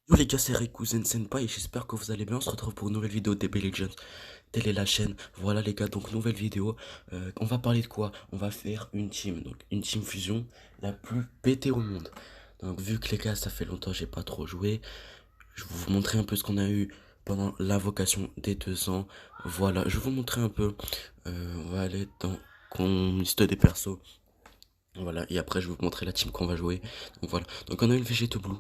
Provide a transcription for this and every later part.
Yo les gars, c'est Rikuzen Senpai et j'espère que vous allez bien. On se retrouve pour une nouvelle vidéo d'Ebe Legends. Telle est la chaîne. Voilà les gars, donc nouvelle vidéo. On va parler de quoi? On va faire une team, donc une team fusion la plus pétée au monde. Donc vu que les gars, ça fait longtemps que j'ai pas trop joué, je vais vous montrer un peu ce qu'on a eu pendant l'invocation des 2 ans. Voilà, je vais vous montrer un peu. On va aller dans liste des persos. Voilà, et après je vais vous montrer la team qu'on va jouer. Donc voilà, donc on a une Végéto Blue.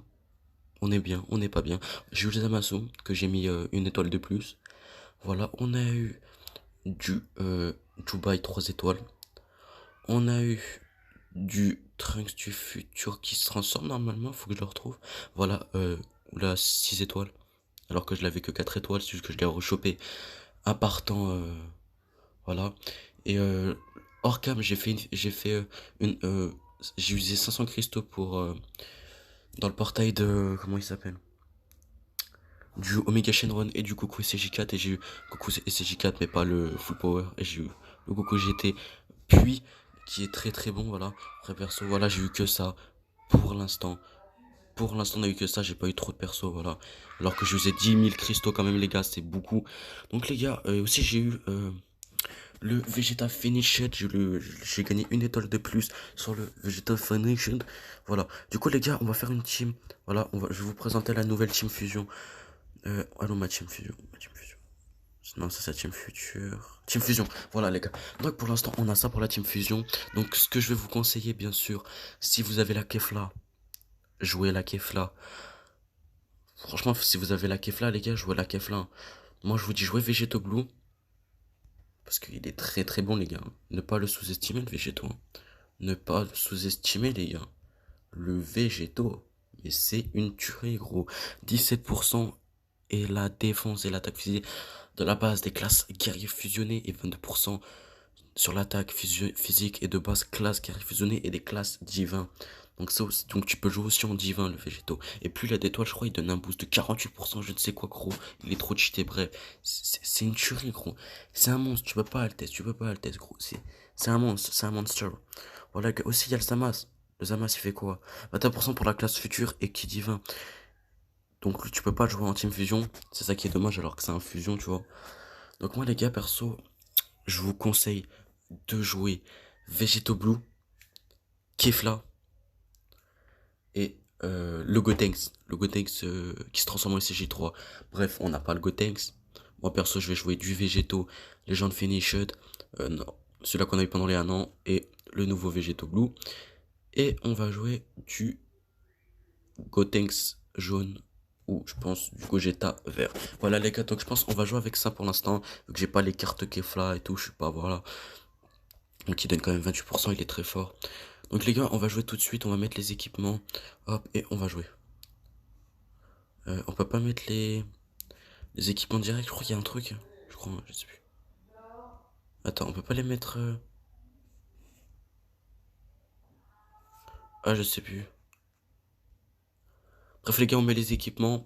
On est bien, on n'est pas bien. J'ai eu les Zamasu, que j'ai mis une étoile de plus. Voilà, on a eu du Dubaï 3 étoiles. On a eu du Trunks du futur qui se transforme normalement, faut que je le retrouve. Voilà, la 6 étoiles. Alors que je l'avais que 4 étoiles, c'est juste que je l'ai rechopé à partant. Voilà. Et hors cam, j'ai usé 500 cristaux pour dans le portail de comment il s'appelle, du Omega Shenron et du Goku SCJ4, et j'ai eu Goku SCJ4 mais pas le full power, et j'ai eu le Goku GT puis qui est très très bon. Voilà, après perso, voilà, j'ai eu que ça pour l'instant. Pour l'instant, on a eu que ça, j'ai pas eu trop de perso, voilà. Alors que je faisais 10 000 cristaux quand même, les gars, c'est beaucoup. Donc, les gars, aussi, j'ai eu le Vegeta Finished. J'ai gagné une étoile de plus sur le Vegeta Finished. Voilà. Du coup, les gars, on va faire une team. Voilà, je vais vous présenter la nouvelle team fusion. Allô, ma team fusion. Ma team fusion. Non, ça c'est la team future. Team fusion. Voilà, les gars. Donc, pour l'instant, on a ça pour la team fusion. Donc, ce que je vais vous conseiller, bien sûr, si vous avez la Kefla, jouez la Kefla. Franchement, si vous avez la Kefla, les gars, jouez la Kefla. Moi, je vous dis, jouez Végéto Blue. Parce qu'il est très très bon, les gars. Ne pas le sous-estimer, le Végéto. Ne pas le sous-estimer, les gars. Le Végéto. Mais c'est une tuerie, gros. 17% et la défense et l'attaque physique de la base des classes guerriers fusionnés et 22% sur l'attaque physique et de base classe guerrier fusionné et des classes divins. Donc ça aussi, donc tu peux jouer aussi en divin, le végétaux. Et plus il a d'étoiles, je crois, il donne un boost de 48%, je ne sais quoi, gros. Il est trop cheaté, bref. C'est une tuerie, gros. C'est un monstre, tu peux pas le test, tu peux pas le test, gros. C'est un monstre, c'est un monster. Voilà, aussi il y a le Zamas. Le Zamas, il fait quoi? 21% pour la classe future et qui divin. Donc tu peux pas le jouer en team fusion. C'est ça qui est dommage alors que c'est un fusion, tu vois. Donc moi les gars, perso, je vous conseille de jouer Vegeto Blue, Kefla et le Gotenks. Le Gotenks qui se transforme en SCJ3. Bref, on n'a pas le Gotenks. Moi perso, je vais jouer du Végéto, Legend Finished, non, celui-là qu'on a eu pendant les 1 an, et le nouveau Vegeto Blue. Et on va jouer du Gotenks jaune, ou je pense du Gogeta vert. Voilà les gars, donc je pense qu'on va jouer avec ça pour l'instant, vu que j'ai pas les cartes Kefla et tout, je suis pas, voilà. Donc il donne quand même 28%, il est très fort. Donc les gars, on va jouer tout de suite, on va mettre les équipements, hop, et on va jouer. On peut pas mettre les équipements directs, je crois qu'il y a un truc, je crois, je sais plus. Attends, on peut pas les mettre... Ah, je sais plus. Bref les gars, on met les équipements,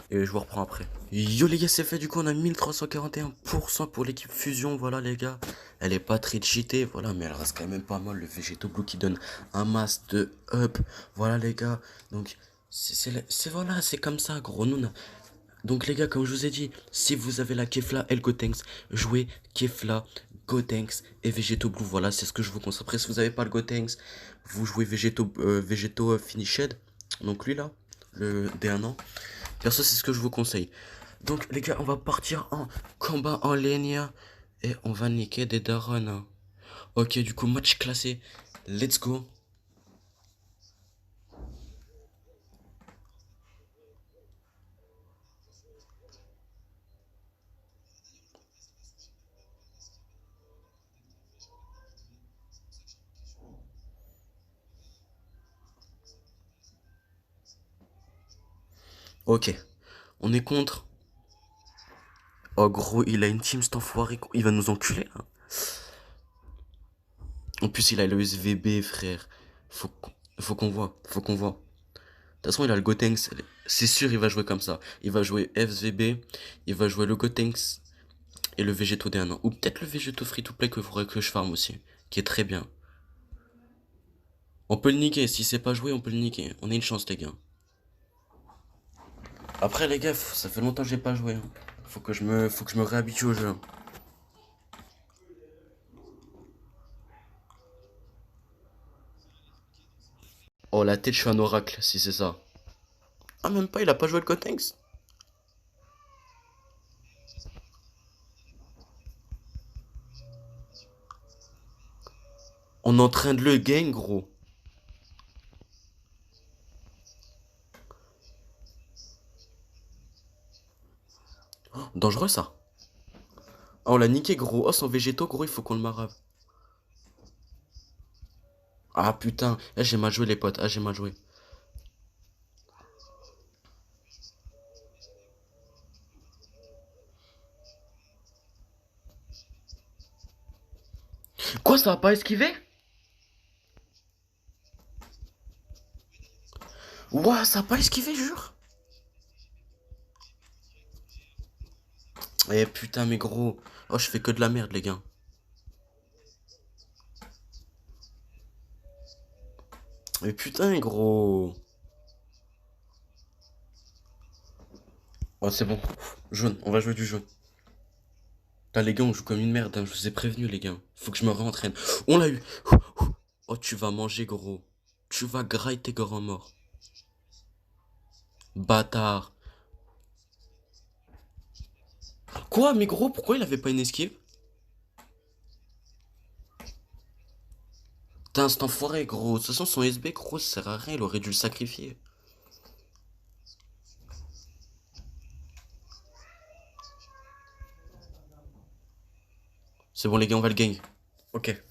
et je vous reprends après. Yo les gars, c'est fait, du coup on a 1341% pour l'équipe fusion, voilà les gars. Elle est pas très cheatée, voilà, mais elle reste quand même pas mal. Le Végéto Blue qui donne un mass de up, voilà les gars. Donc voilà, c'est comme ça, gros. Donc les gars, comme je vous ai dit, si vous avez la Kefla et le Gotenks, jouez Kefla, Gotenks et Végéto Blue. Voilà, c'est ce que je vous conseille. Après, si vous n'avez pas le Gotenks, vous jouez Végéto Finished. Donc lui là, le D1 an. Perso, c'est ce que je vous conseille. Donc les gars, on va partir en combat en ligne et on va niquer des darons, hein. Ok, du coup, match classé. Let's go. Ok, on est contre. Oh gros, il a une team cet enfoiré. Il va nous enculer, hein. En plus, il a le SVB, frère. Faut, faut qu'on voit. Faut qu'on voit. De toute façon, il a le Gotenks. C'est sûr, il va jouer comme ça. Il va jouer FVB. Il va jouer le Gotenks. Et le Végéto d 1 an. Ou peut-être le Végéto free-to-play que faudrait que je farm aussi. Qui est très bien. On peut le niquer. Si c'est pas joué, on peut le niquer. On a une chance, les gars. Après, les gars, ça fait longtemps que j'ai pas joué, hein. Faut que je me réhabitue au jeu. Oh, la tête, je suis un oracle, si c'est ça. Ah, même pas, il a pas joué le Cotex. On est en train de le gang, gros. Oh, dangereux, ça. Oh, on l'a niqué, gros. Oh, son végétaux, gros, il faut qu'on le marave. Ah, putain. Eh, j'ai mal joué, les potes. Ah, j'ai mal joué. Quoi, ça a pas esquivé? Ouah, ça a pas esquivé, jure. Eh, putain, mais gros. Oh, je fais que de la merde, les gars. Mais putain, gros. Oh, c'est bon. Jaune, on va jouer du jaune. Là, les gars, on joue comme une merde, hein. Je vous ai prévenu, les gars. Faut que je me réentraîne. On l'a eu. Oh, tu vas manger, gros. Tu vas grailler tes grands morts. Bâtard. Quoi, mais gros, pourquoi il avait pas une esquive? T'es un enfoiré, gros. De toute façon, son SB, gros, ça sert à rien. Il aurait dû le sacrifier. C'est bon, les gars, on va le gang. Ok.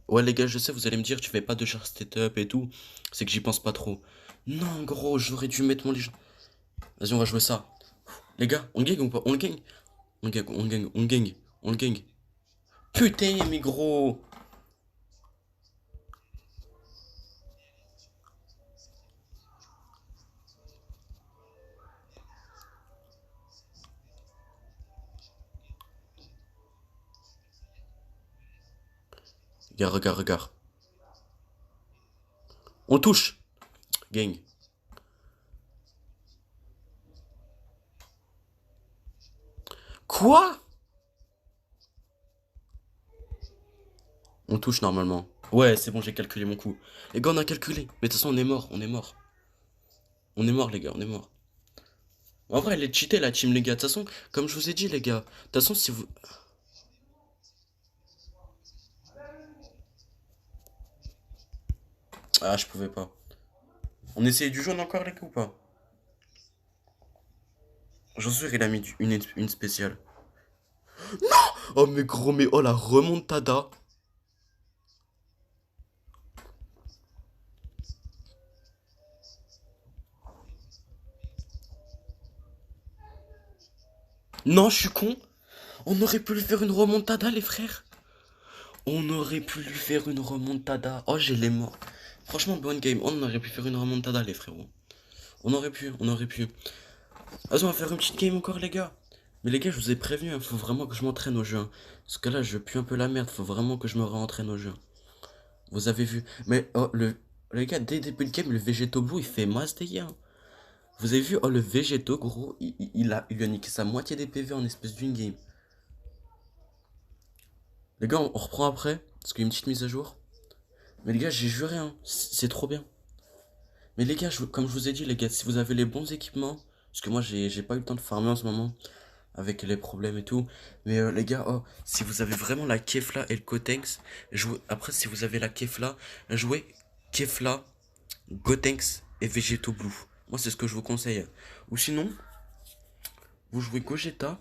Ouais, les gars, je sais, vous allez me dire, tu fais pas de char setup et tout. C'est que j'y pense pas trop. Non, gros, j'aurais dû mettre mon légion. Vas-y, on va jouer ça. Les gars, on gang ou pas? On le gang? On gang, on gang, on gang, on le gang. Putain, mais gros. Regarde, regarde, regarde. On touche. Gang. Quoi? On touche normalement. Ouais, c'est bon, j'ai calculé mon coup. Les gars, on a calculé. Mais de toute façon, on est mort, on est mort. On est mort, les gars, on est mort. En vrai, elle est cheatée, la team, les gars. De toute façon, comme je vous ai dit, les gars. De toute façon, si vous. Ah, je pouvais pas. On essayait du jaune encore, les gars, ou pas? J'en suis sûr, il a mis une spéciale. Oh, mais gros, mais oh, la remontada. Non, je suis con. On aurait pu lui faire une remontada, les frères. On aurait pu lui faire une remontada. Oh, j'ai les morts. Franchement, bonne game. On aurait pu faire une remontada, les frérots. On aurait pu, on aurait pu. Vas-y, on va faire une petite game encore, les gars. Mais les gars, je vous ai prévenu, hein, faut vraiment que je m'entraîne au jeu, hein. Parce que là, je pue un peu la merde. Faut vraiment que je me réentraîne au jeu. Vous avez vu. Mais oh, les gars, dès le début de game, le Végéto Blue, il fait masse dégâts, hein. Vous avez vu, oh, le Végéto, gros, il lui a niqué sa moitié des PV en espèce d'une game. Les gars, on reprend après. Parce qu'il y a une petite mise à jour. Mais les gars, j'ai juré, hein. C'est trop bien. Mais les gars, comme je vous ai dit, les gars, si vous avez les bons équipements. Parce que moi, j'ai pas eu le temps de farmer en ce moment. Avec les problèmes et tout. Mais les gars, oh, si vous avez vraiment la Kefla et le Gotenks, jouez. Après, si vous avez la Kefla, jouez Kefla, Gotenks et Végéto Blue. Moi, c'est ce que je vous conseille. Ou sinon, vous jouez Gogeta,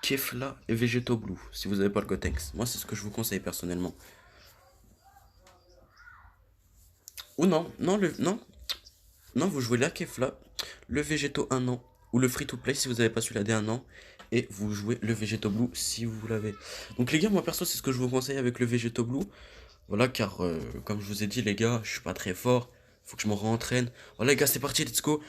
Kefla et Végéto Blue. Si vous n'avez pas le Gotenks. Moi, c'est ce que je vous conseille personnellement. Ou non, non, non. Non, vous jouez la Kefla, le Végéto 1 an. Ou le Free to Play si vous n'avez pas celui-là dès 1 an. Et vous jouez le Végéto Blue si vous l'avez. Donc les gars, moi perso, c'est ce que je vous conseille avec le Végéto Blue. Voilà, car comme je vous ai dit, les gars, je suis pas très fort. Faut que je me rentraîne. Voilà, les gars, c'est parti, let's go.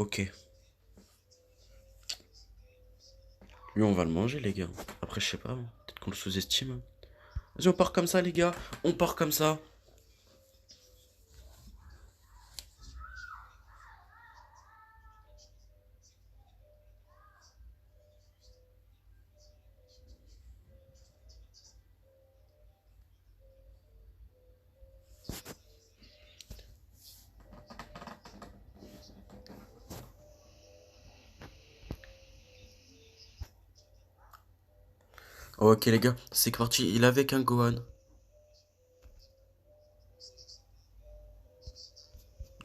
Ok. Lui, on va le manger, les gars. Après, je sais pas. Peut-être qu'on le sous-estime. Vas-y, on part comme ça, les gars. On part comme ça. Ok, les gars. C'est parti. Il est avec un Gohan.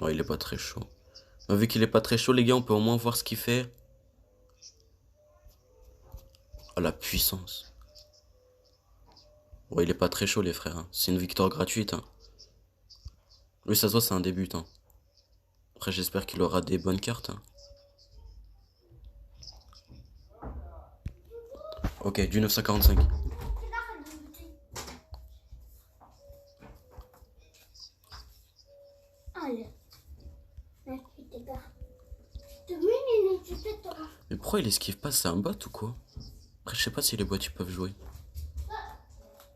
Oh, il est pas très chaud. Mais vu qu'il est pas très chaud, les gars, on peut au moins voir ce qu'il fait. Oh, la puissance. Ouais, il est pas très chaud, les frères, hein. C'est une victoire gratuite, hein. Lui, ça se voit, c'est un début, hein. Après, j'espère qu'il aura des bonnes cartes, hein. Ok, du 945. Mais pourquoi il esquive pas? C'est un bot ou quoi? Après, je sais pas si les bots ils peuvent jouer.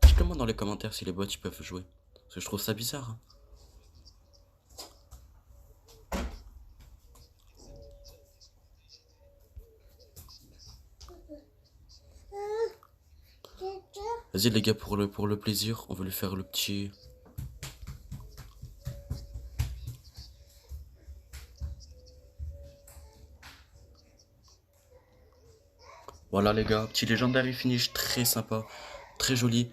Dites-le-moi dans les commentaires si les bots ils peuvent jouer. Parce que je trouve ça bizarre, hein. Vas-y les gars, pour le plaisir, on va lui faire le petit... Voilà les gars, petit légendaire finish très sympa, très joli.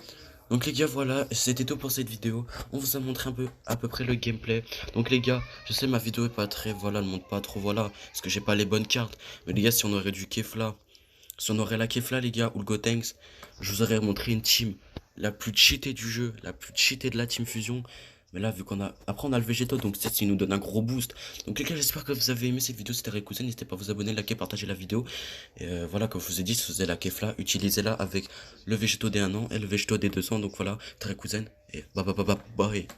Donc les gars, voilà, c'était tout pour cette vidéo. On vous a montré un peu à peu près le gameplay. Donc les gars, je sais ma vidéo est pas très, voilà, elle monte pas trop, voilà, parce que j'ai pas les bonnes cartes. Mais les gars, si on aurait du Kefla, si on aurait la Kefla les gars, ou le Gotenks, je vous aurais montré une team la plus cheatée du jeu, la plus cheatée de la team fusion. Mais là, vu qu'on a... Après, on a le végétal, donc ça nous donne un gros boost. Donc les gars, j'espère que vous avez aimé cette vidéo. C'était Rayquaza, n'hésitez pas à vous abonner, liker, partager la vidéo. Et voilà, comme je vous ai dit, si vous avez la Kefla, utilisez-la avec le végétaux des 1 an et le végétaux des 2 ans. Donc voilà, Rayquaza, et bye bye bye bye bye.